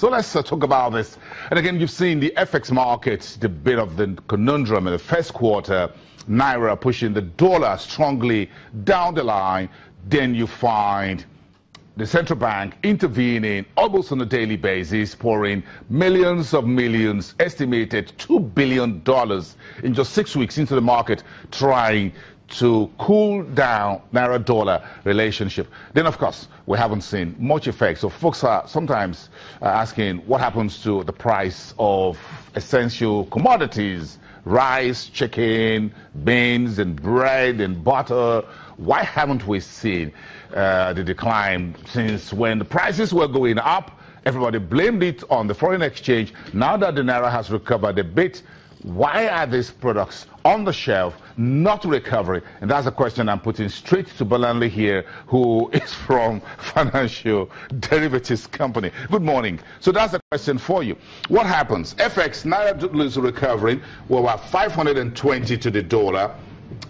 So let's talk about this. And again, you've seen the FX market, the bit of the conundrum in the first quarter. Naira pushing the dollar strongly down the line. Then you find the central bank intervening almost on a daily basis, pouring millions, estimated $2 billion in just 6 weeks into the market, trying to cool down Naira-dollar relationship. Then, of course, we haven't seen much effect. So folks are sometimes asking what happens to the price of essential commodities, rice, chicken, beans, and bread and butter. Why haven't we seen the decline since when the prices were going up? Everybody blamed it on the foreign exchange. Now that the Naira has recovered a bit, why are these products on the shelf not recovering? And that's a question I'm putting straight to Bolanle here, who is from Financial Derivatives Company. Good morning. So that's the question for you. What happens? FX, Naira is recovering. We're at 520 to the dollar.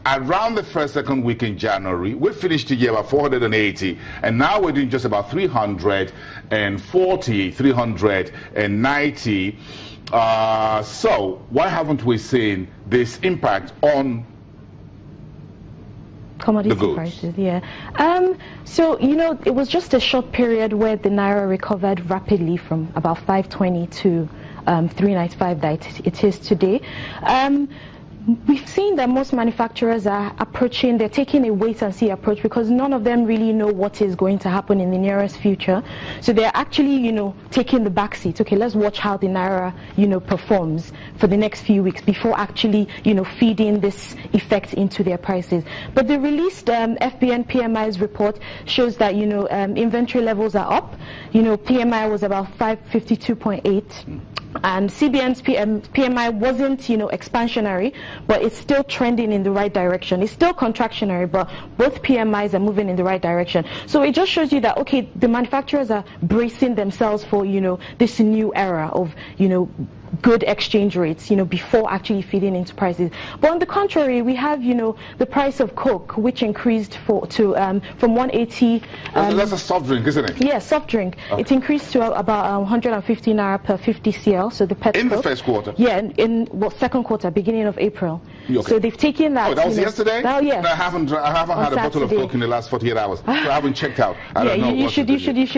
Around the second week in January, we finished the year at 480, and now we're doing just about 340, 390. So why haven't we seen this impact on commodity prices? Yeah. So, you know, it was just a short period where the Naira recovered rapidly from about 520 to 395 that it is today. We've seen that most manufacturers are approaching, they're taking a wait-and-see approach because none of them really know what is going to happen in the nearest future. So they're actually, you know, taking the back seat. Okay, let's watch how the Naira, you know, performs for the next few weeks before actually, you know, feeding this effect into their prices. But the released FBN PMI's report shows that, you know, inventory levels are up. You know, PMI was about 552.8. And CBN's PMI wasn't, you know, expansionary, but it's still trending in the right direction. It's still contractionary, but both PMIs are moving in the right direction. So it just shows you that, okay, the manufacturers are bracing themselves for, you know, this new era of, you know, good exchange rates, you know, before actually feeding into prices. But on the contrary, we have, you know, the price of Coke, which increased from 180. That's a soft drink, isn't it? Yeah, soft drink. Okay. It increased to about 150 Naira per 50 cl. So the pet in Coke, the first quarter. Yeah, in second quarter, beginning of April. Okay. So they've taken that. Oh, that was yesterday? Oh, yes. No, I haven't had a bottle of Coke in the last 48 hours. So I haven't checked out. I don't know you should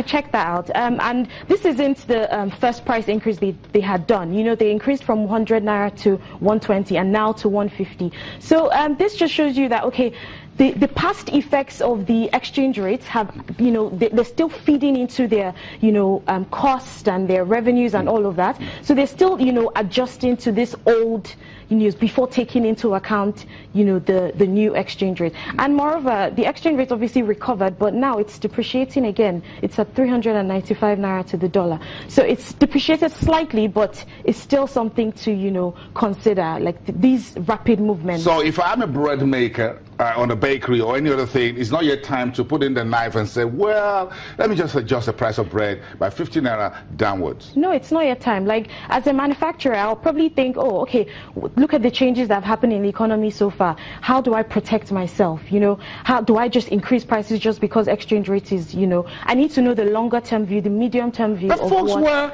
check that out. And this isn't the first price increase they had done. You know, they increased from 100 Naira to 120 and now to 150. So this just shows you that, okay, the past effects of the exchange rates have, you know, they're still feeding into their, you know, costs and their revenues and all of that. So they're still, you know, adjusting to this old news before taking into account, you know, the new exchange rate. And moreover, the exchange rate obviously recovered, but now it's depreciating again. It's at 395 Naira to the dollar. So it's depreciated slightly, but it's still something to, you know, consider, like these rapid movements. So if I'm a bread maker on a bakery or any other thing, it's not yet time to put in the knife and say, well, let me just adjust the price of bread by 50 Naira downwards. No, it's not yet time. Like, as a manufacturer, I'll probably think, oh, okay, look at the changes that have happened in the economy so far. How do I protect myself? You know, how do I just increase prices just because exchange rate is, you know, I need to know the longer term view, the medium term view. But folks were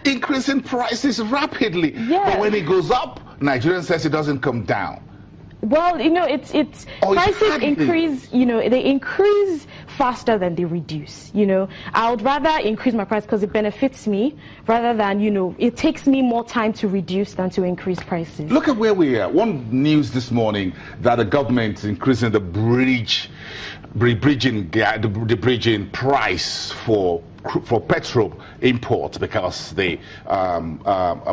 increasing prices rapidly. Yeah. But when it goes up, Nigerian says it doesn't come down. Well, you know, prices increase, you know, they increase faster than they reduce, you know. I would rather increase my price because it benefits me rather than, you know, it takes me more time to reduce than to increase prices. Look at where we are. One news this morning that the government is increasing the bridging price for petrol imports because the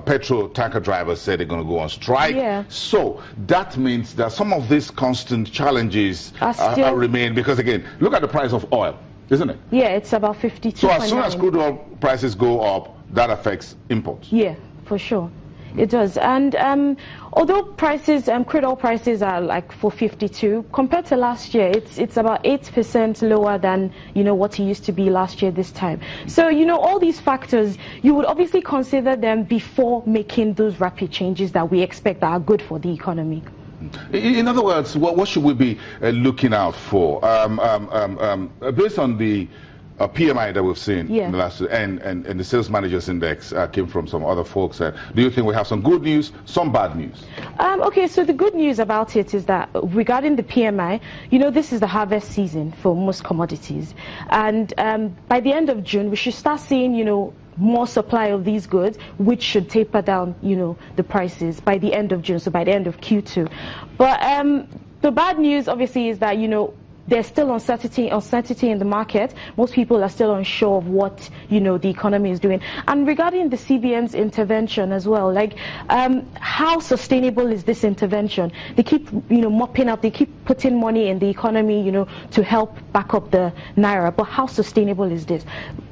petrol tanker drivers said they're going to go on strike. Yeah. So that means that some of these constant challenges remain because, again, look at the price of oil, isn't it? Yeah, it's about 52. So as soon as crude oil prices go up, that affects imports. Yeah, for sure. It does. And although prices, crude oil prices are like 452, compared to last year, it's about 8% lower than, you know, what it used to be last year this time. So, you know, all these factors, you would obviously consider them before making those rapid changes that we expect that are good for the economy. In other words, what should we be looking out for? Based on the PMI that we've seen Yeah. in the last, and the sales managers index came from some other folks. Do you think we have some good news, some bad news? Okay, so the good news about it is that regarding the PMI, this is the harvest season for most commodities. And by the end of June, we should start seeing, more supply of these goods, which should taper down, the prices by the end of June, so by the end of Q2. But the bad news, obviously, is that, there's still uncertainty in the market. Most people are still unsure of what, the economy is doing. And regarding the CBN's intervention as well, like, how sustainable is this intervention? They keep, mopping up, they keep putting money in the economy, to help back up the Naira. But how sustainable is this?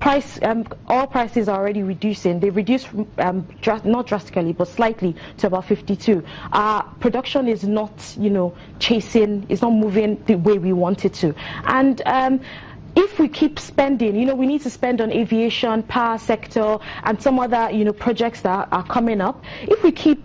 Oil prices are already reducing. They reduced, not drastically, but slightly to about 52. Our production is not, chasing, it's not moving the way we want it to. And if we keep spending, we need to spend on aviation, power sector, and some other, projects that are coming up. If we keep,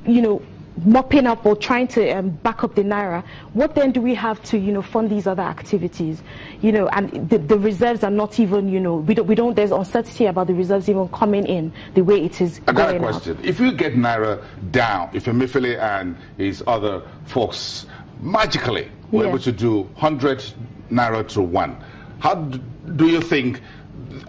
mopping up or trying to back up the Naira, what then do we have to, fund these other activities? And the reserves are not even, we don't, there's uncertainty about the reserves even coming in the way it is going. I got a question. If you get Naira down, if Emefiele and his other folks magically were able to do 100 Naira to 1, how do you think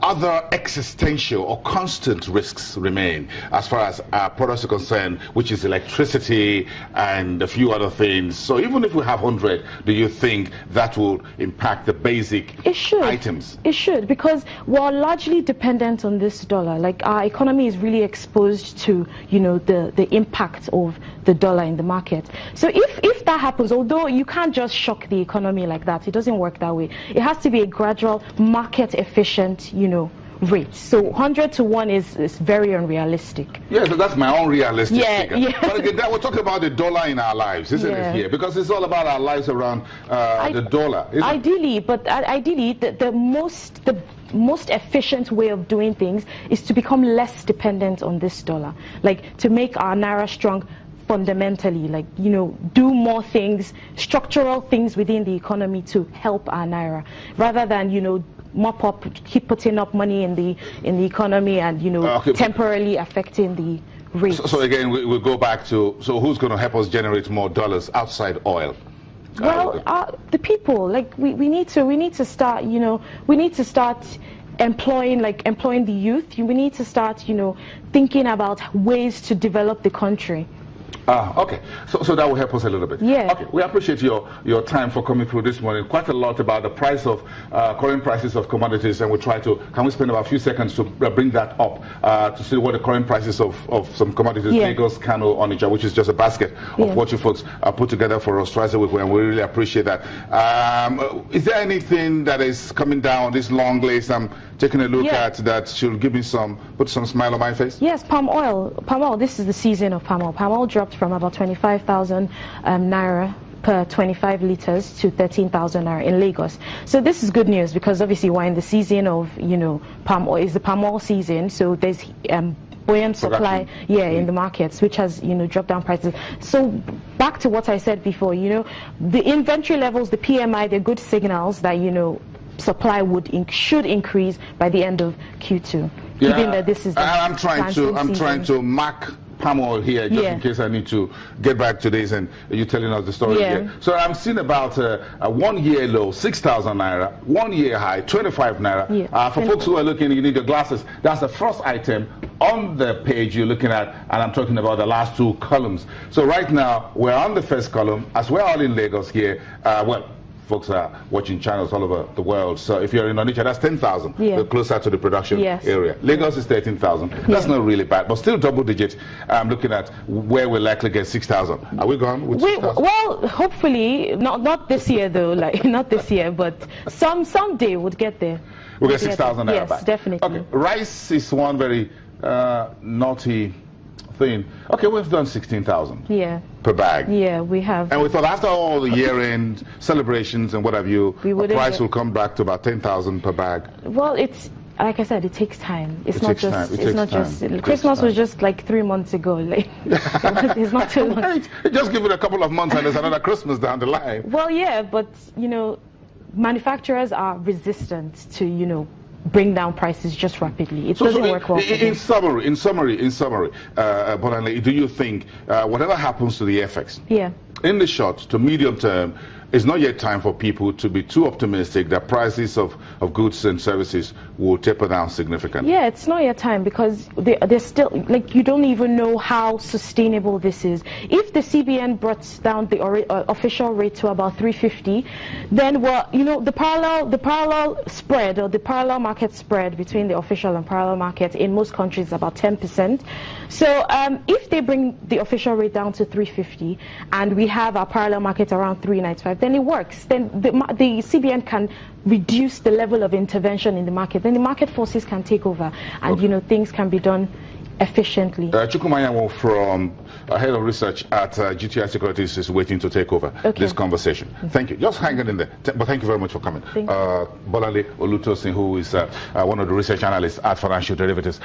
other existential or constant risks remain as far as our products are concerned, which is electricity and a few other things? So even if we have 100, do you think that will impact the basic items? It should, because we're largely dependent on this dollar. Like, our economy is really exposed to, the impact of the dollar in the market. So if that happens, although you can't just shock the economy like that, it doesn't work that way. It has to be a gradual, market efficient, rate. So 100 to 1 is very unrealistic. Yeah, so that's my own realistic figure. Yeah. But again, we're talking about the dollar in our lives, isn't it, here? Because it's all about our lives around the dollar. Ideally, the most efficient way of doing things is to become less dependent on this dollar. Like, to make our Naira strong fundamentally, like, do more things, structural things within the economy to help our Naira, rather than, mop up, keep putting up money in the economy and, temporarily affecting the rate. So again, we'll go back to, so who's going to help us generate more dollars outside oil? Well, the people, like, we need to start, we need to start employing the youth. We need to start, thinking about ways to develop the country. Okay, so that will help us a little bit. Yeah. Okay, we appreciate your time for coming through this morning. Quite a lot about the price of current prices of commodities, and we'll try to, can we spend about a few seconds to bring that up to see what the current prices of some commodities, Lagos, Kano, Onitsha, which is just a basket of what you folks put together for us twice a week, and we really appreciate that. Is there anything that is coming down this long list I'm taking a look at that should give me put some smile on my face? Yes, palm oil. Palm oil, this is the season of palm oil. Palm oil dropped from about 25,000 Naira per 25 liters to 13,000 Naira in Lagos. So this is good news, because obviously we're in the season of, palm oil. It's the palm oil season, so there's buoyant supply in the markets, which has dropped down prices. So back to what I said before, the inventory levels, the PMI, they're good signals that supply should increase by the end of Q2. Given that this is the I'm trying to mark palm oil here, just in case I need to get back to this and you're telling us the story here. So I'm seeing about a 1 year low, 6,000 Naira, 1 year high, 25 Naira. For folks who are looking, you need your glasses. That's the first item on the page you're looking at, and I'm talking about the last two columns. So right now, we're on the first column, as we're all in Lagos here. Folks are watching channels all over the world. So if you're in Onitsha, that's 10,000. We're closer to the production area. Lagos is 13,000. That's not really bad, but still double digit. I'm looking at where we'll likely get 6,000. Are we gone with 6,000? Well, hopefully, not this year though, not this year, but someday we'll get there. We'll get 6,000 Naira back. Yes, definitely. Okay, rice is one very naughty thing. Okay, we've done 16,000 per bag. Yeah, we have. And we thought after all the year-end celebrations and what have you, the price will come back to about 10,000 per bag. Well, it's like I said, it takes time. It's not just Christmas was just like 3 months ago. It's not too long. Just give it a couple of months and there's another Christmas down the line. Well, yeah, but manufacturers are resistant to bring down prices just rapidly. It doesn't work well. In summary, Bolanle, do you think whatever happens to the FX, in the short to medium term, it's not yet time for people to be too optimistic that prices of goods and services will taper down significantly? Yeah, it's not yet time because they're still, like, you don't even know how sustainable this is. If the CBN brought down the official rate to about 350, then, well, you know, the parallel spread or the parallel market spread between the official and parallel market in most countries is about 10%. So if they bring the official rate down to 350 and we have our parallel market around 395, then it works. Then the CBN can reduce the level of intervention in the market. Then the market forces can take over, and you know, things can be done efficiently. Chukwumayanwo from Head of Research at GTI Securities is waiting to take over this conversation. Thank you. Just hang it in there. But thank you very much for coming. Bolanle Olutosin, who is one of the research analysts at Financial Derivatives.